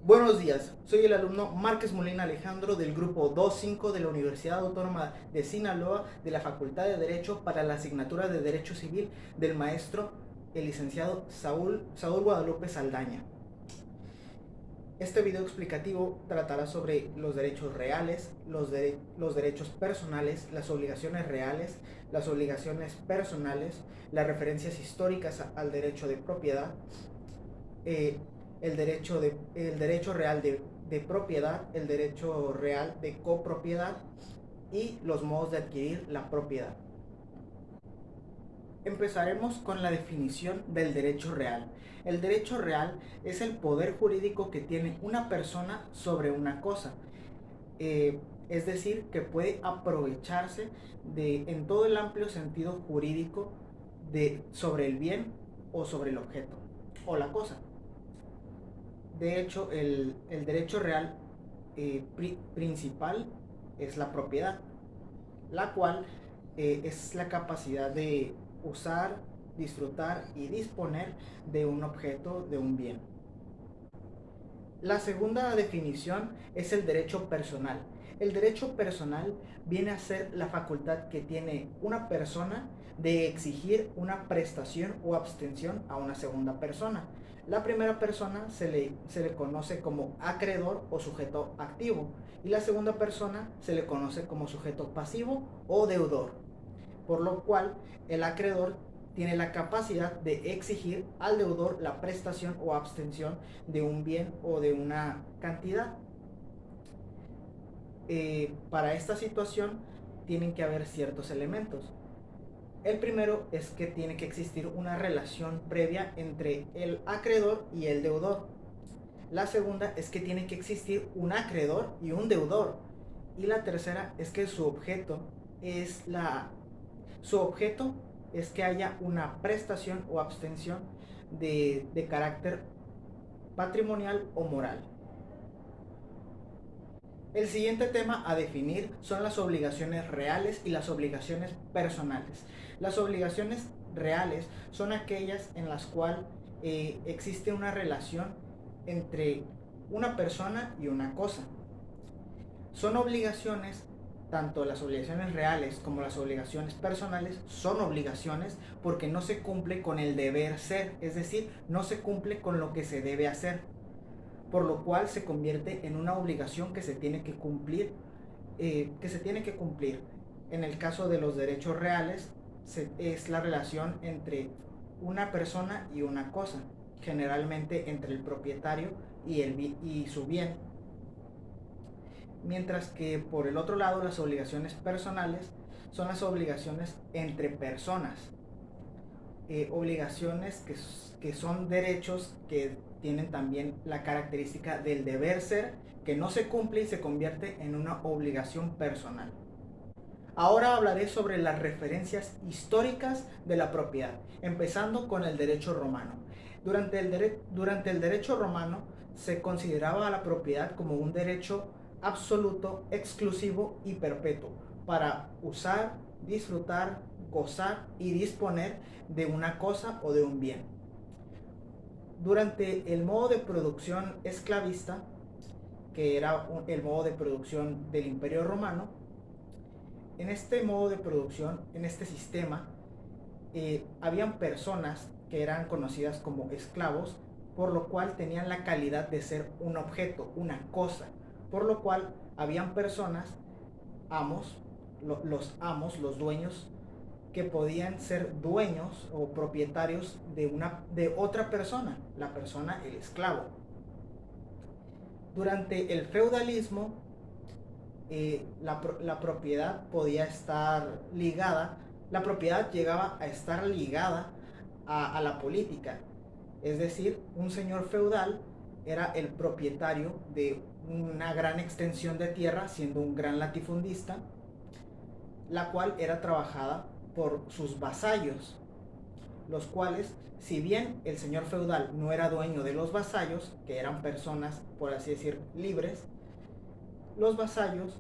Buenos días, soy el alumno Márquez Molina Alejandro del grupo 2.5 de la Universidad Autónoma de Sinaloa de la Facultad de Derecho para la asignatura de Derecho Civil del maestro el licenciado Saúl Guadalupe Saldaña. Este video explicativo tratará sobre los derechos reales, los derechos personales, las obligaciones reales, las obligaciones personales, las referencias históricas al derecho de propiedad, eh, el derecho real de propiedad, el derecho real de copropiedad y los modos de adquirir la propiedad. Empezaremos con la definición del derecho real. El derecho real es el poder jurídico que tiene una persona sobre una cosa. Es decir, que puede aprovecharse en todo el amplio sentido jurídico sobre el bien o sobre el objeto o la cosa. De hecho, el derecho real principal es la propiedad, la cual es la capacidad de usar, disfrutar y disponer de un objeto, de un bien. La segunda definición es el derecho personal. El derecho personal viene a ser la facultad que tiene una persona de exigir una prestación o abstención a una segunda persona. La primera persona se le conoce como acreedor o sujeto activo y la segunda persona se le conoce como sujeto pasivo o deudor, por lo cual el acreedor tiene la capacidad de exigir al deudor la prestación o abstención de un bien o de una cantidad. Para esta situación tienen que haber ciertos elementos. El primero es que tiene que existir una relación previa entre el acreedor y el deudor. La segunda es que tiene que existir un acreedor y un deudor. Y la tercera es que su objeto es que haya una prestación o abstención de carácter patrimonial o moral. El siguiente tema a definir son las obligaciones reales y las obligaciones personales. Las obligaciones reales son aquellas en las cuales existe una relación entre una persona y una cosa. Son obligaciones, tanto las obligaciones reales como las obligaciones personales son obligaciones porque no se cumple con el deber ser, es decir, no se cumple con lo que se debe hacer, por lo cual se convierte en una obligación que se tiene que cumplir, En el caso de los derechos reales, es la relación entre una persona y una cosa, generalmente entre el propietario y su bien. Mientras que por el otro lado las obligaciones personales son las obligaciones entre personas, obligaciones que son derechos que tienen también la característica del deber ser, que no se cumple y se convierte en una obligación personal. Ahora hablaré sobre las referencias históricas de la propiedad, empezando con el derecho romano. Durante el derecho romano se consideraba a la propiedad como un derecho absoluto, exclusivo y perpetuo para usar, disfrutar, gozar y disponer de una cosa o de un bien. Durante el modo de producción esclavista, que era el modo de producción del Imperio Romano, en este modo de producción, en este sistema, habían personas que eran conocidas como esclavos, por lo cual tenían la calidad de ser un objeto, una cosa, por lo cual habían personas, amos, los amos, los dueños, que podían ser dueños o propietarios de otra persona, la persona, el esclavo. Durante el feudalismo, la propiedad podía estar ligada, la propiedad llegaba a estar ligada a la política. Es decir, un señor feudal era el propietario de una gran extensión de tierra, siendo un gran latifundista, la cual era trabajada por sus vasallos, los cuales, si bien el señor feudal no era dueño de los vasallos, que eran personas, por así decir, libres, los vasallos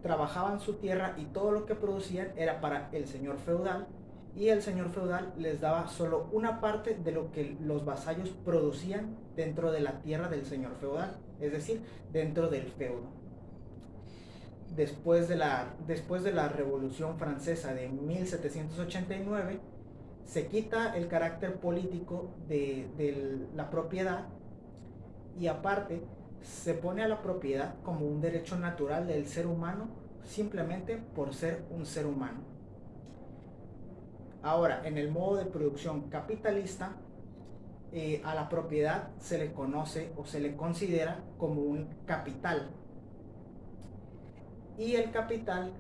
trabajaban su tierra y todo lo que producían era para el señor feudal, y el señor feudal les daba solo una parte de lo que los vasallos producían dentro de la tierra del señor feudal, es decir, dentro del feudo. Después de la Revolución Francesa de 1789, se quita el carácter político de la propiedad y aparte se pone a la propiedad como un derecho natural del ser humano simplemente por ser un ser humano. Ahora, en el modo de producción capitalista, a la propiedad se le conoce o se le considera como un capital. Y el capital,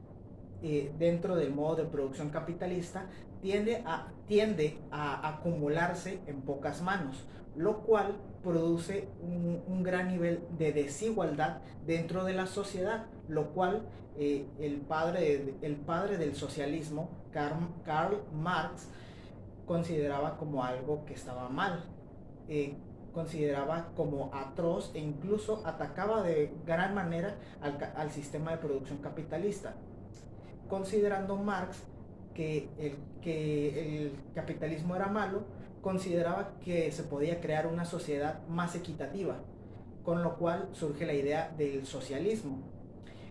dentro del modo de producción capitalista, tiende a acumularse en pocas manos, lo cual produce un gran nivel de desigualdad dentro de la sociedad, lo cual el padre del socialismo, Karl Marx, consideraba como algo que estaba mal, consideraba como atroz e incluso atacaba de gran manera al sistema de producción capitalista, considerando Marx que el capitalismo era malo. Consideraba que se podía crear una sociedad más equitativa, con lo cual surge la idea del socialismo,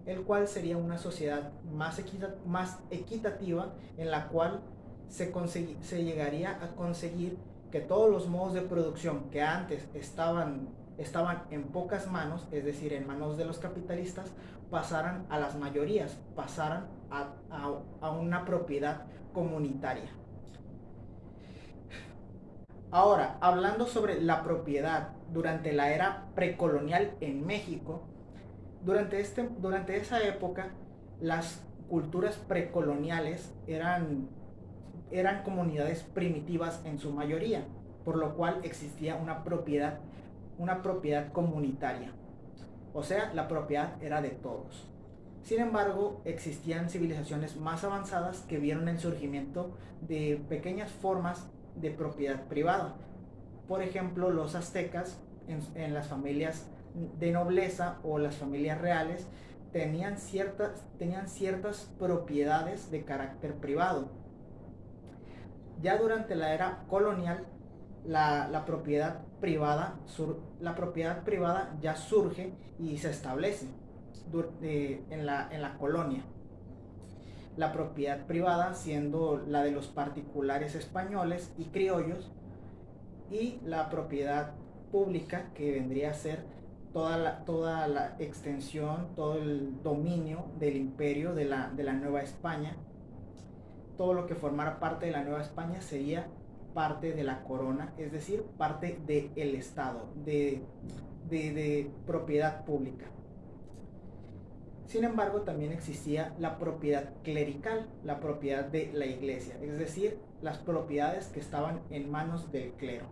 el cual sería una sociedad más equitativa, en la cual se llegaría a conseguir que todos los modos de producción que antes estaban en pocas manos, es decir, en manos de los capitalistas, pasaran a las mayorías, pasaran a una propiedad comunitaria. Ahora, hablando sobre la propiedad durante la era precolonial en México, durante esa época, las culturas precoloniales eran comunidades primitivas en su mayoría, por lo cual existía una propiedad comunitaria. O sea, la propiedad era de todos. Sin embargo, existían civilizaciones más avanzadas que vieron el surgimiento de pequeñas formas de propiedad privada. Por ejemplo, los aztecas, en las familias de nobleza o las familias reales, tenían ciertas propiedades de carácter privado. Ya durante la era colonial, la propiedad privada ya surge y se establece en la colonia. La propiedad privada siendo la de los particulares españoles y criollos, y la propiedad pública, que vendría a ser toda la extensión, todo el dominio del imperio de la Nueva España. Todo lo que formara parte de la Nueva España sería parte de la corona, es decir, parte del Estado, de propiedad pública. Sin embargo, también existía la propiedad clerical, la propiedad de la iglesia, es decir, las propiedades que estaban en manos del clero.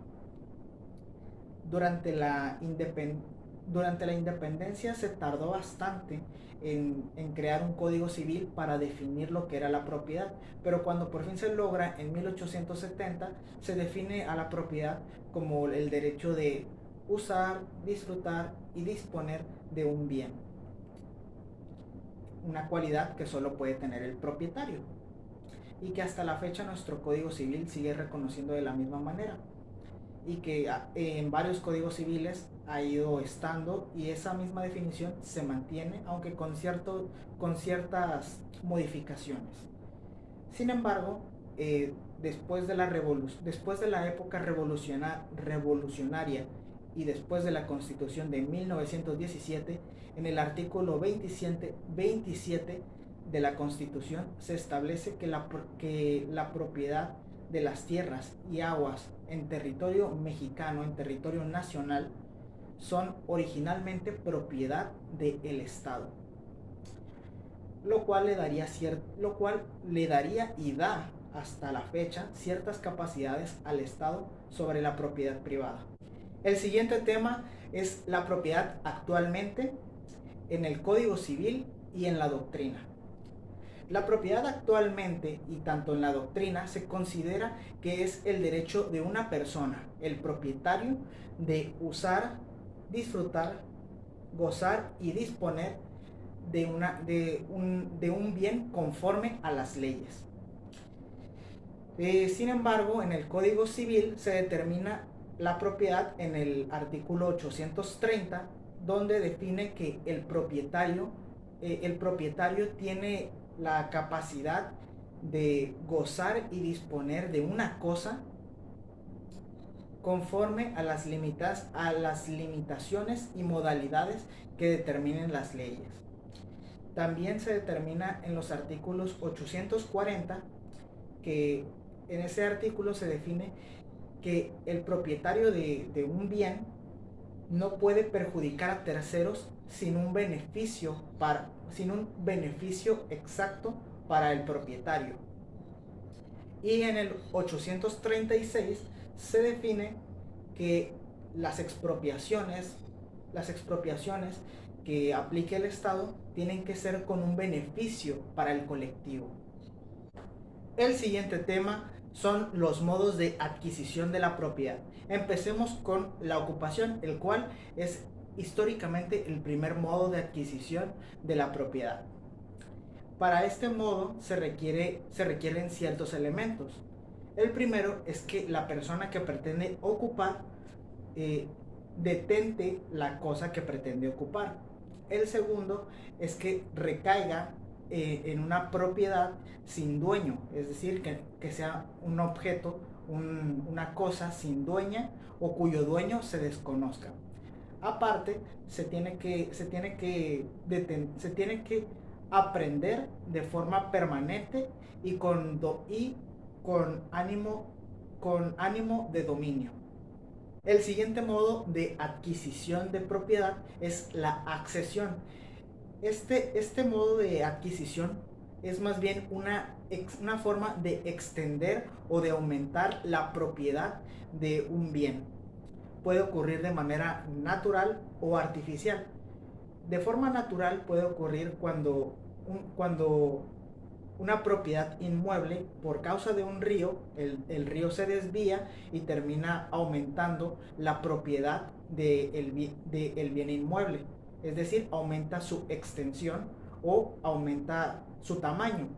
Durante la independencia se tardó bastante en crear un código civil para definir lo que era la propiedad, pero cuando por fin se logra en 1870, se define a la propiedad como el derecho de usar, disfrutar y disponer de un bien, una cualidad que solo puede tener el propietario, y que hasta la fecha nuestro código civil sigue reconociendo de la misma manera, y que en varios códigos civiles ha ido estando, y esa misma definición se mantiene, aunque con ciertas modificaciones. Sin embargo, después de la época revolucionaria y después de la Constitución de 1917, en el artículo 27 de la Constitución se establece que la propiedad de las tierras y aguas en territorio mexicano, en territorio nacional, son originalmente propiedad del Estado, lo cual le daría y da hasta la fecha ciertas capacidades al Estado sobre la propiedad privada. El siguiente tema es la propiedad actualmente en el Código Civil y en la doctrina. La propiedad actualmente, y tanto en la doctrina, se considera que es el derecho de una persona, el propietario, de usar, disfrutar, gozar y disponer de un bien conforme a las leyes. Sin embargo, en el Código Civil se determina la propiedad en el artículo 830, donde define que el propietario tiene la capacidad de gozar y disponer de una cosa conforme a las limitaciones y modalidades que determinen las leyes. También se determina en los artículos 840 que en ese artículo se define que el propietario de un bien no puede perjudicar a terceros sin un beneficio exacto para el propietario. Y en el 836 se define que las expropiaciones que aplique el Estado tienen que ser con un beneficio para el colectivo. El siguiente tema son los modos de adquisición de la propiedad. Empecemos con la ocupación, el cual es históricamente el primer modo de adquisición de la propiedad. Para este modo se requieren ciertos elementos. El primero es que la persona que pretende ocupar detente la cosa que pretende ocupar. El segundo es que recaiga en una propiedad sin dueño, es decir, que sea un objeto, una cosa sin dueña o cuyo dueño se desconozca. Aparte, se tiene que aprender de forma permanente y con ánimo de dominio. El siguiente modo de adquisición de propiedad es la accesión. Este modo de adquisición es más bien una forma de extender o de aumentar la propiedad de un bien. Puede ocurrir de manera natural o artificial. De forma natural puede ocurrir cuando una propiedad inmueble, por causa de un río, el río se desvía y termina aumentando la propiedad del bien inmueble. Es decir, aumenta su extensión o aumenta su tamaño.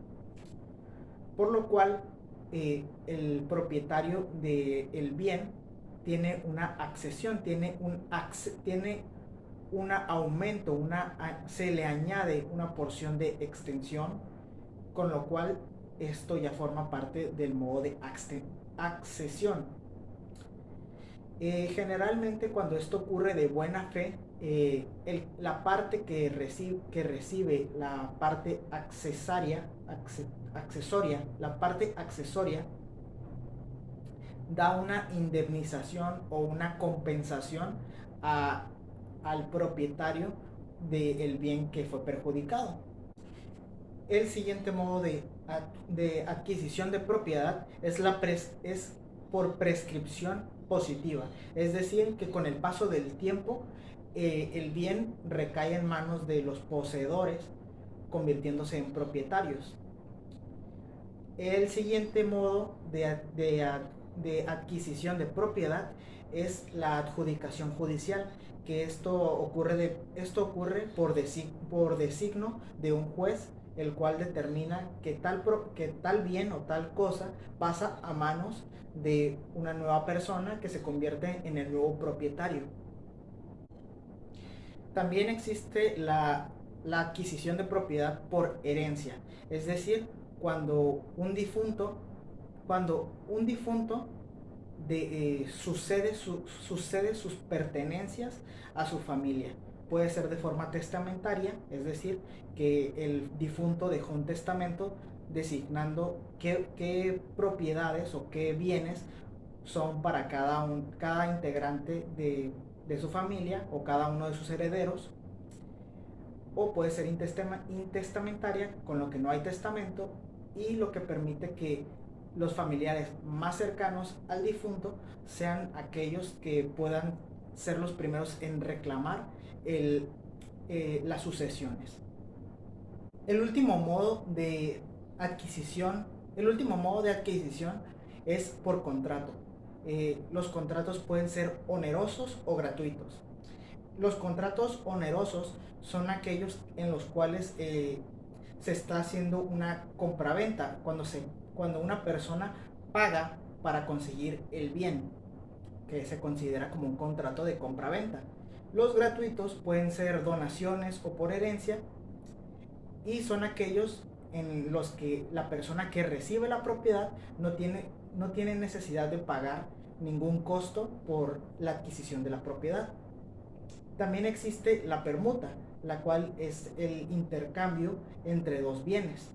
Por lo cual, el propietario del bien tiene una accesión, tiene un aumento, se le añade una porción de extensión, con lo cual esto ya forma parte del modo de accesión. Generalmente cuando esto ocurre de buena fe, la parte que recibe la parte accesoria, da una indemnización o una compensación al propietario del bien que fue perjudicado. El siguiente modo de adquisición de propiedad es por prescripción positiva. Es decir, que con el paso del tiempo el bien recae en manos de los poseedores, convirtiéndose en propietarios. El siguiente modo de adquisición de propiedad es la adjudicación judicial, que esto ocurre por designio de un juez, el cual determina que tal bien o tal cosa pasa a manos de una nueva persona que se convierte en el nuevo propietario. También existe la adquisición de propiedad por herencia, es decir, cuando un difunto sucede sus pertenencias a su familia. Puede ser de forma testamentaria, es decir, que el difunto dejó un testamento designando qué propiedades o qué bienes son para cada integrante de su familia o cada uno de sus herederos. O puede ser intestamentaria, con lo que no hay testamento y lo que permite que los familiares más cercanos al difunto sean aquellos que puedan ser los primeros en reclamar las sucesiones. El último modo de adquisición es por contrato. Los contratos pueden ser onerosos o gratuitos. Los contratos onerosos son aquellos en los cuales se está haciendo una compraventa, cuando una persona paga para conseguir el bien. que se considera como un contrato de compra-venta. Los gratuitos pueden ser donaciones o por herencia, y son aquellos en los que la persona que recibe la propiedad no tiene necesidad de pagar ningún costo por la adquisición de la propiedad. También existe la permuta, la cual es el intercambio entre dos bienes.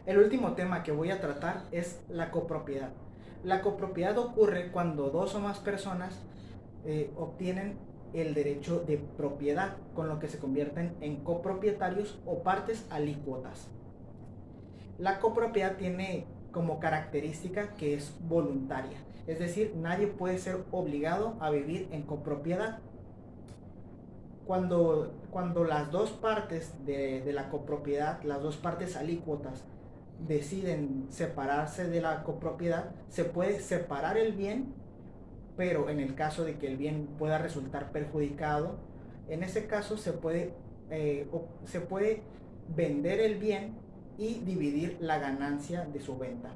El último tema que voy a tratar es la copropiedad. La copropiedad ocurre cuando dos o más personas obtienen el derecho de propiedad, con lo que se convierten en copropietarios o partes alícuotas. La copropiedad tiene como característica que es voluntaria, es decir, nadie puede ser obligado a vivir en copropiedad. Cuando las dos partes de la copropiedad, las dos partes alícuotas, deciden separarse de la copropiedad, se puede separar el bien, pero en el caso de que el bien pueda resultar perjudicado, en ese caso se puede vender el bien y dividir la ganancia de su venta.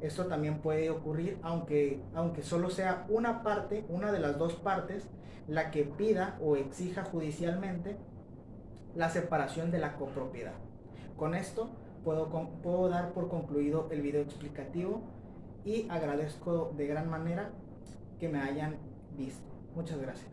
Esto también puede ocurrir aunque solo sea una de las dos partes, la que pida o exija judicialmente la separación de la copropiedad. Con esto puedo dar por concluido el video explicativo y agradezco de gran manera que me hayan visto. Muchas gracias.